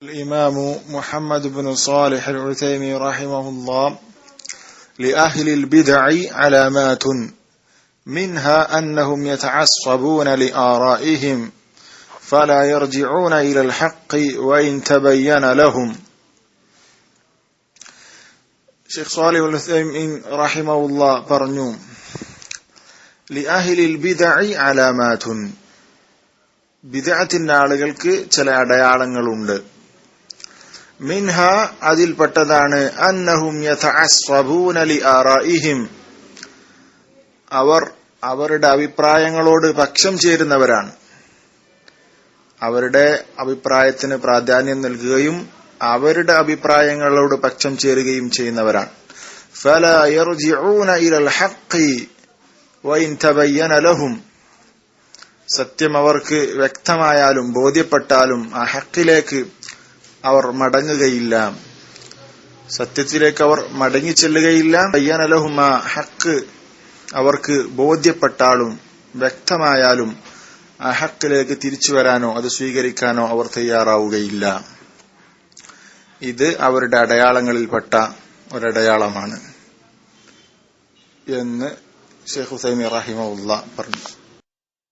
الإمام محمد بن صالح العثيمين رحمه الله: لأهل البدع علامات منها أنهم يتعصبون لآرائهم فلا يرجعون إلى الحق وإن تبين لهم. ഷെയ്ഖ് സ്വാലിഹ് അൽ ഉസൈമീൻ റഹിമഹുല്ലാഹ് പറഞ്ഞു, ലിഅഹ്ലിൽ ബിദ്അഇ അലാമാതുൻ, ബിദ്അത്തിന്റെ ആളുകൾക്ക് ചില അടയാളങ്ങളുണ്ട്. മിൻഹ, അതിൽപ്പെട്ടതാണ്, അന്നഹും യതഅസ്സബൂന ലിആറാഇഹിം, അവർ അവരുടെ അഭിപ്രായങ്ങളോട് പക്ഷം ചേരുന്നവരാണ്. അവരുടെ അഭിപ്രായത്തിന് പ്രാധാന്യം നൽകുകയും അവരുടെ അഭിപ്രായങ്ങളോട് പക്ഷം ചേരുകയും ചെയ്യുന്നവരാണ്. ഫലാ യർജിഊന ഇലൽ ഹഖ് വഇൻ തബയ്യന ലഹും, സത്യം അവർക്ക് വ്യക്തമായാലും ബോധ്യപ്പെട്ടാലും ആ ഹഖിലേക്ക് അവർ മടങ്ങുകയില്ല, സത്യത്തിലേക്ക് അവർ മടങ്ങി ചെല്ലുകയില്ല. ബയ്യന ലഹും, ആ ഹഖ് അവർക്ക് ബോധ്യപ്പെട്ടാലും വ്യക്തമായാലും ആ ഹഖിലേക്ക് തിരിച്ചു വരാനോ അത് സ്വീകരിക്കാനോ അവർ തയ്യാറാവുകയില്ല. ഇത് അവരുടെ അടയാളങ്ങളിൽപ്പെട്ട ഒരടയാളമാണ് എന്ന് ഷെയ്ഖ് ഉസൈമീൻ റഹിമഹുല്ലാഹ് പറഞ്ഞു.